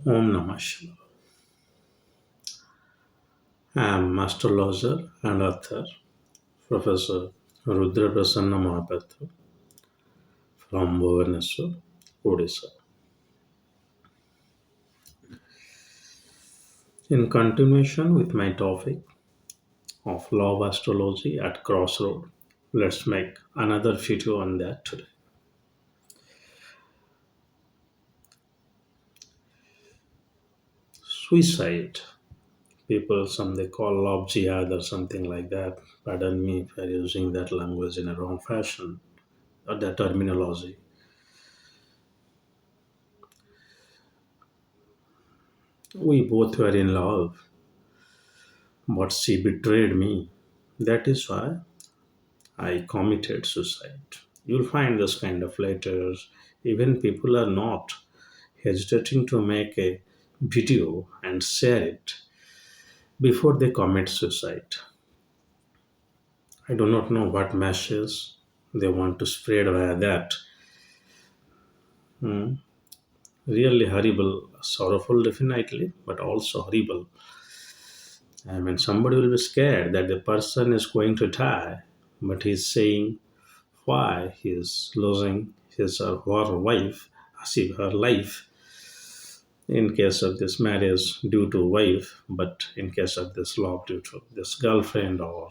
Om Namah Shivaya. I am astrologer and author, Professor rudramohapatra from Bhubaneswar, Odisha. In continuation with my topic of love astrology at crossroad, let's make another video on that today. Suicide. People, some they call love jihad or something like that. Pardon me for using that language in a wrong fashion or that terminology. We both were in love, but she betrayed me. That is why I committed suicide. You'll find this kind of letters. Even people are not hesitating to make a video and share it before they commit suicide. I do not know what message they want to spread via that. Hmm. Really horrible, sorrowful, definitely, but also horrible. I mean, somebody will be scared that the person is going to die, but he's saying why he is losing his or her wife, her life in case of this marriage due to wife, but in case of this love due to this girlfriend or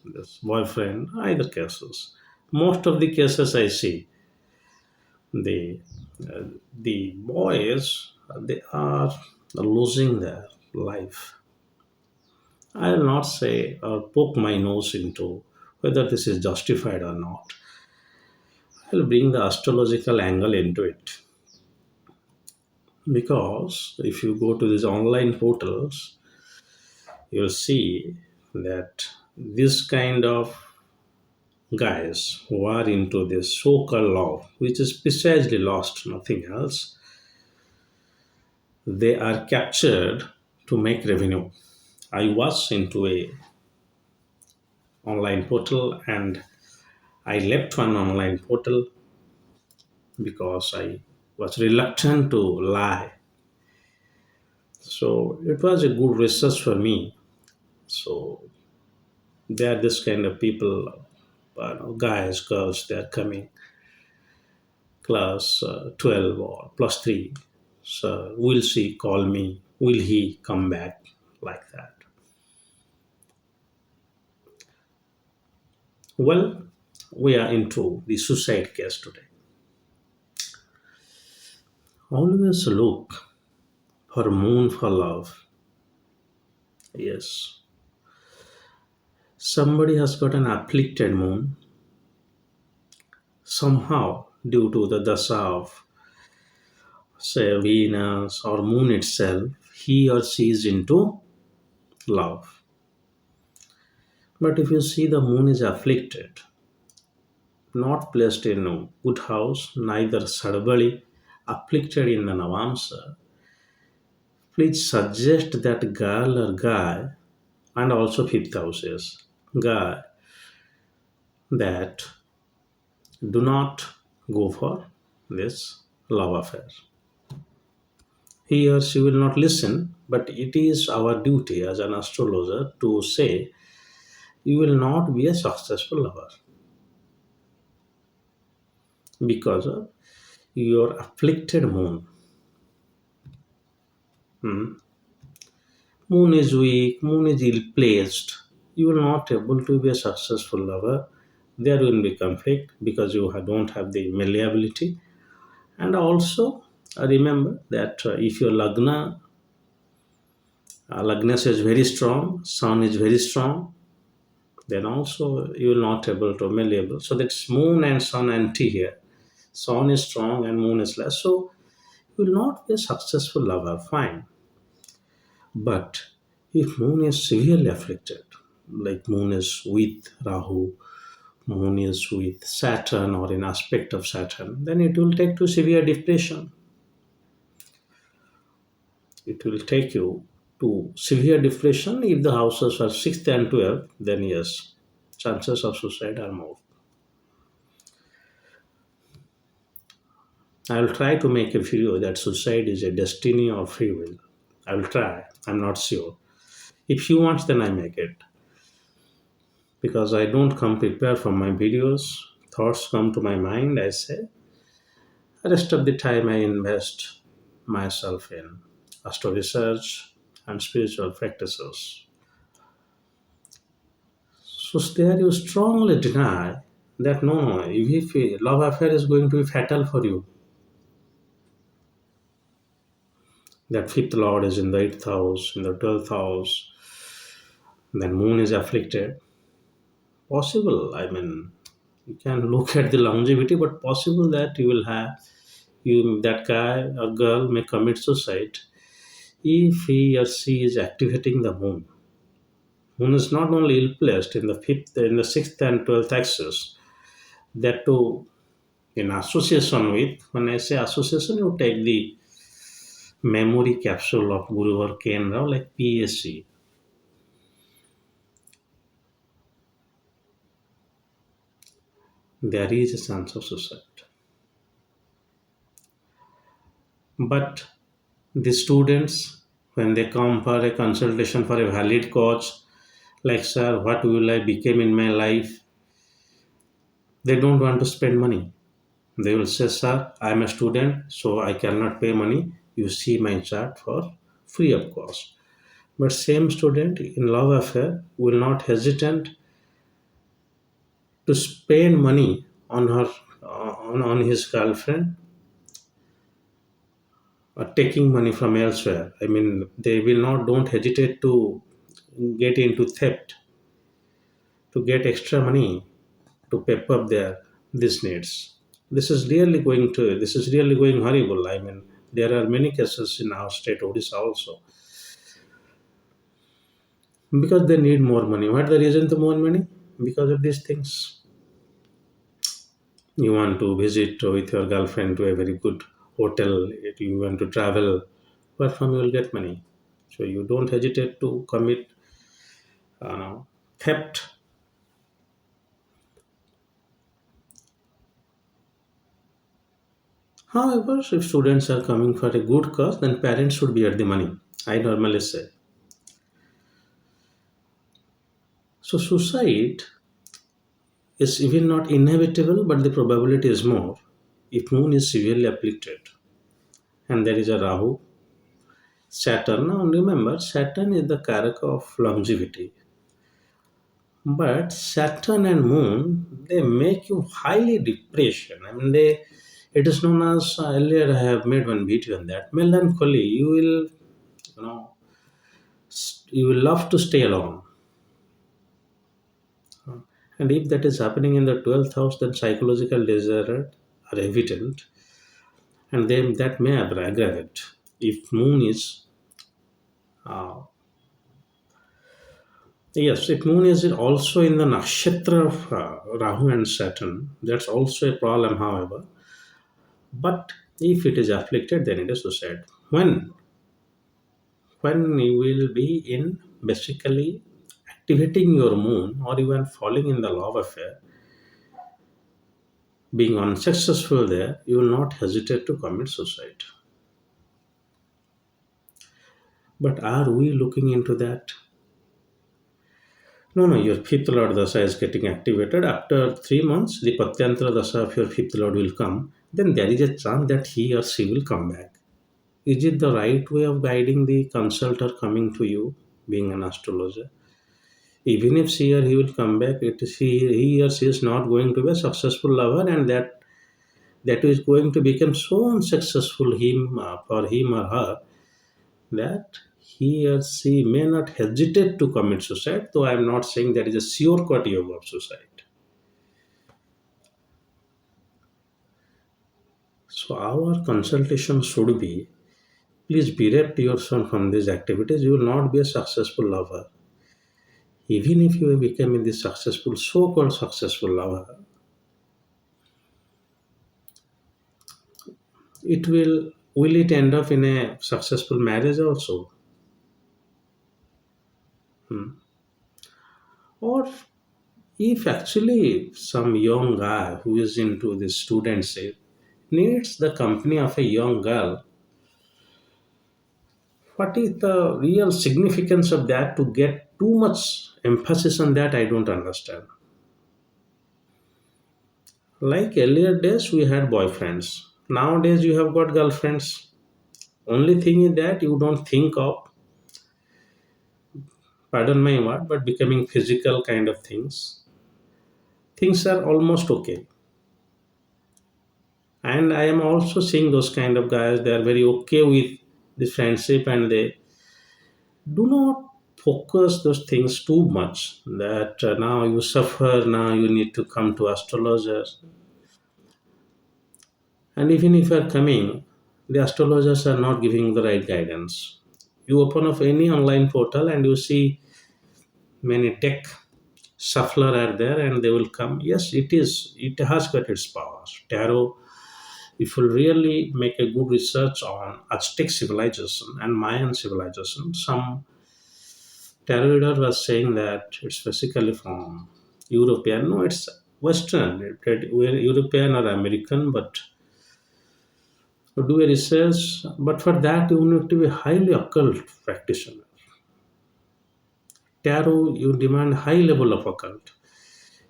this boyfriend, either cases. Most of the cases I see, the the boys they are losing their life. I will not say or poke my nose into whether this is justified or not. I'll bring the astrological angle into it because if you go to these online portals, you'll see that this kind of guys who are into this so-called love, which is precisely lost, nothing else, they are captured to make revenue. I was into a online portal and I left one online portal because I was reluctant to lie. So it was a good research for me. So they are this kind of people, guys, girls, they are coming class 12 or plus 3. So will she call me? Will he come back? Like that. Well, we are into the suicide case today. Always look for moon for love. Yes. Somebody has got an afflicted moon somehow due to the dasa of say Venus or moon itself, he or she is into love. But if you see the moon is afflicted, not placed in a good house, neither suddenly afflicted in the Navamsa, please suggest that girl or guy, and also fifth houses, guy, that do not go for this love affair. He or she will not listen, but it is our duty as an astrologer to say you will not be a successful lover because of your afflicted moon. Hmm. Moon is weak, moon is ill placed. You will not able to be a successful lover. There will be conflict because you don't have the malleability. And also remember that if your lagna is very strong, sun is very strong, then also you will not able to malleable. So that's moon and sun anti here. Sun is strong and moon is less. So you will not be a successful lover. Fine. But if moon is severely afflicted, like moon is with Rahu, moon is with Saturn or in aspect of Saturn, then it will take to severe depression. It will take you to severe depression. If the houses are 6th and 12th, then yes, chances of suicide are more. I will try to make a video that suicide is a destiny or free will. I will try. I'm not sure. If you want, then I make it. Because I don't come prepared for my videos. Thoughts come to my mind, I say. The rest of the time I invest myself in astro research and spiritual practices. So there you strongly deny that no, if a love affair is going to be fatal for you, that fifth lord is in the eighth house, in the 12th house, then moon is afflicted. Possible, I mean, you can look at the longevity, but possible that you will have you that guy or girl may commit suicide if he or she is activating the moon. Moon is not only ill placed in the fifth, in the sixth and 12th axis, that too in association with, when I say association, you take the memory capsule of Guru or Ken Rao like PSC. There is a chance of suicide. But the students, when they come for a consultation for a valid cause, like, sir, what will I become in my life? They don't want to spend money. They will say, sir, I'm a student, so I cannot pay money. You see my chart for free of cost. But same student in love affair will not hesitate to spend money on her on his girlfriend or taking money from elsewhere. I mean, they will not don't hesitate to get into theft to get extra money to pep up their these needs. This is really going horrible. I mean, there are many cases in our state, Odisha also, because they need more money. What the reason to more money? Because of these things. You want to visit with your girlfriend to a very good hotel. You want to travel. Where from you will get money? So you don't hesitate to commit theft. However, if students are coming for a good cause, then parents should bear the money. I normally say. So suicide is even not inevitable, but the probability is more if moon is severely afflicted and there is a Rahu, Saturn. Now remember, Saturn is the karaka of longevity, but Saturn and Moon they make you highly depression. I mean, they it is known as earlier I have made one video on that melancholy. You know you will love to stay alone, and if that is happening in the 12th house, then psychological disorder are evident and then that may aggravate if moon is uh, yes, if moon is also in the nakshatra of Rahu and Saturn, that's also a problem. However, but if it is afflicted, then it is suicide. When you will be in basically activating your moon or even falling in the love affair, being unsuccessful there, you will not hesitate to commit suicide. But are we looking into that? No, no, your fifth lord dasha is getting activated. After 3 months, the Patyantra dasha of your fifth lord will come. Then there is a chance that he or she will come back. Is it the right way of guiding the consultor coming to you, being an astrologer? Even if she or he will come back, he or she is not going to be a successful lover, and that is going to become so unsuccessful for him or her that he or she may not hesitate to commit suicide, though I am not saying that is a sure cut yoga of suicide. So our consultation should be please bereft yourself from these activities. You will not be a successful lover. Even if you become this successful, so-called successful lover, will it end up in a successful marriage also? Hmm. Or if actually some young guy who is into this studentship needs the company of a young girl. What is the real significance of that to get too much emphasis on that? I don't understand. Like earlier days, we had boyfriends. Nowadays, you have got girlfriends. Only thing is that you don't think of, pardon my word, but becoming physical kind of things. Things are almost okay. And I am also seeing those kind of guys, they are very okay with the friendship and they do not focus those things too much that now you suffer, now you need to come to astrologers. And even if you are coming, the astrologers are not giving the right guidance. You open up any online portal and you see many tech shuffler are there and they will come. Yes, it has got its powers. Tarot, if you really make a good research on Aztec civilization and Mayan civilization, some tarot reader was saying that it's basically from European. No, it's Western. We're European or American, but do a research. But for that, you need to be highly occult practitioner. Tarot, you demand high level of occult.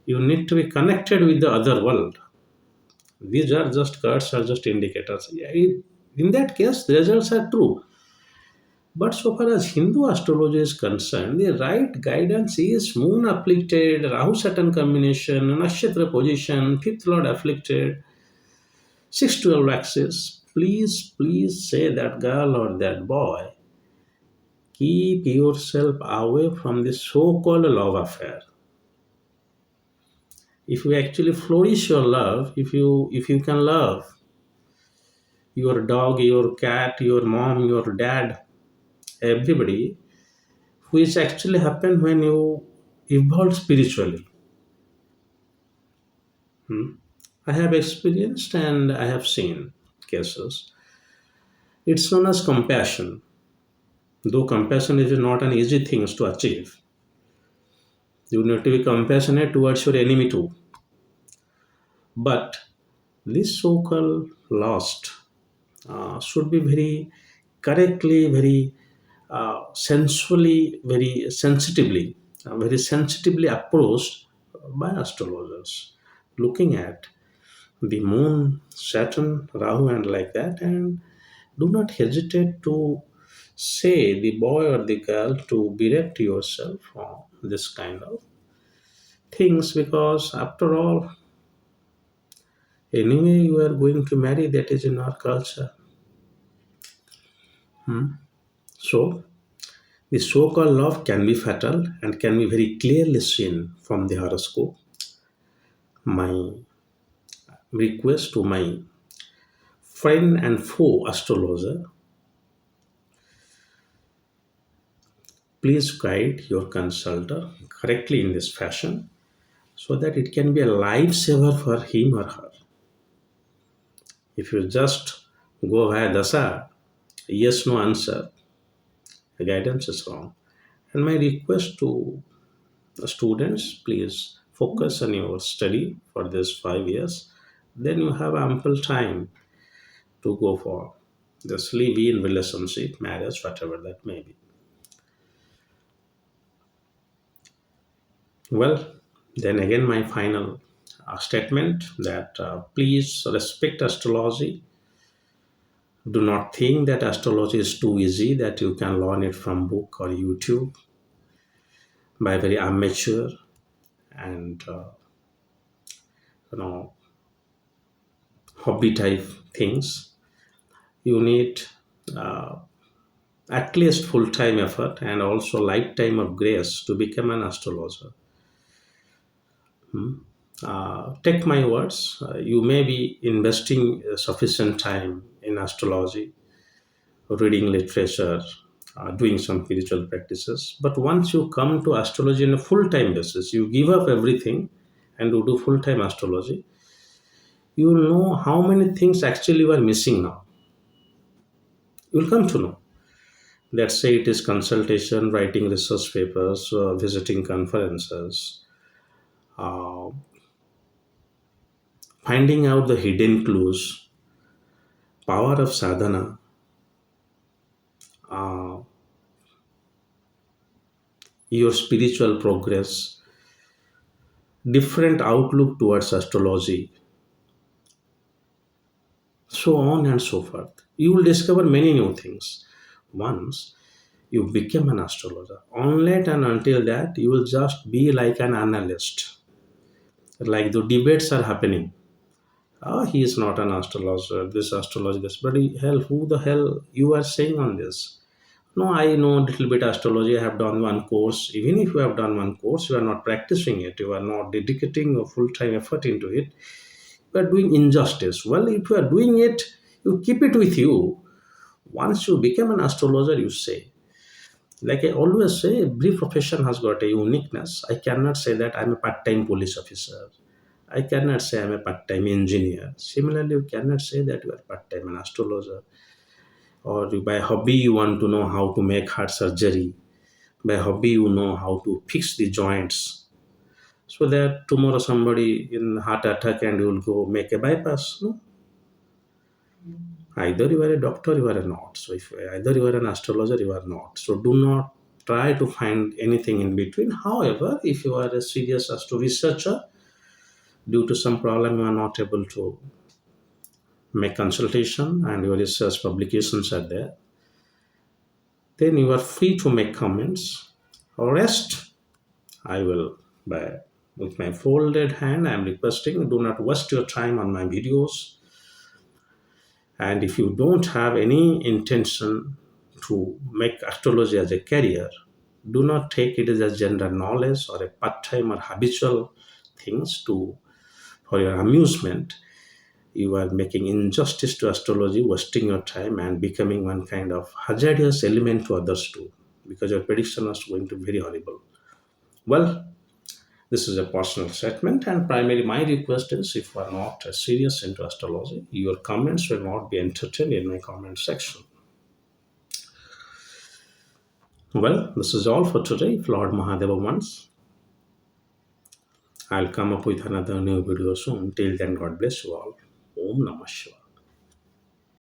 You need to be connected with the other world. These are just cards, are just indicators. Yeah, in that case, the results are true. But so far as Hindu astrology is concerned, the right guidance is moon afflicted, Rahu Saturn combination, Nakshatra position, fifth lord afflicted, 612 axis. Please say that girl or that boy, keep yourself away from this so called love affair. If you actually flourish your love, if you can love your dog, your cat, your mom, your dad, everybody, which actually happen when you evolve spiritually. Hmm. I have experienced and I have seen cases. It's known as compassion. Though compassion is not an easy thing to achieve, you need to be compassionate towards your enemy too. But this so-called lost should be very correctly, very sensually, very sensitively approached by astrologers, looking at the moon, Saturn, Rahu, and like that, and do not hesitate to say the boy or the girl to bereft yourself from this kind of things because after all, anyway, you are going to marry, that is in our culture. So, the so called love can be fatal and can be very clearly seen from the horoscope. My request to my friend and foe astrologer, please guide your consultant correctly in this fashion so that it can be a lifesaver for him or her. If you just go via dasa, yes, no answer, the guidance is wrong. And my request to the students, please focus on your study for this 5 years. Then you have ample time to go for this live-in relationship, marriage, whatever that may be. Well, then again, my final statement that please respect astrology. Do not think that astrology is too easy that you can learn it from book or YouTube by very amateur and you know hobby type things. You need uh, at least full time effort and also lifetime of grace to become an astrologer. Take my words, you may be investing sufficient time in astrology, reading literature, doing some spiritual practices. But once you come to astrology on a full time basis, you give up everything and you do full time astrology, you will know how many things actually you are missing now. You will come to know. Let's say it is consultation, writing research papers, visiting conferences, uh, finding out the hidden clues, power of sadhana, uh, your spiritual progress, different outlook towards astrology, so on and so forth. You will discover many new things once you become an astrologer. Unless and until that, you will just be like an analyst. Like the debates are happening. Ah, he is not an astrologer, this astrologer, this. But hell, who the hell you are saying on this? No, I know a little bit astrology. I have done one course. Even if you have done one course, you are not practicing it. You are not dedicating a full time effort into it. You are doing injustice. Well, if you are doing it, you keep it with you. Once you become an astrologer, you say, like I always say, every profession has got a uniqueness. I cannot say that I'm a part time police officer. I cannot say I'm a part time engineer. Similarly, you cannot say that you are part time an astrologer. Or by hobby, you want to know how to make heart surgery. By hobby, you know how to fix the joints. So that tomorrow somebody in heart attack and you will go make a bypass. No, either you are a doctor, you are not. So if either you are an astrologer, you are not. So do not try to find anything in between. However, if you are a serious astro researcher, due to some problem you are not able to make consultation and your research publications are there, then you are free to make comments. Rest, I will, by with my folded hand, I am requesting do not waste your time on my videos. And if you don't have any intention to make astrology as a career, do not take it as a general knowledge or a part-time or habitual things to for your amusement. You are making injustice to astrology, wasting your time and becoming one kind of hazardous element to others too, because your prediction is going to be very horrible. Well, this is a personal statement, and primarily my request is if you are not serious into astrology, your comments will not be entertained in my comment section. Well, this is all for today. If Lord Mahadeva wants, I'll come up with another new video soon. Till then, God bless you all. Om Namah Shivaya.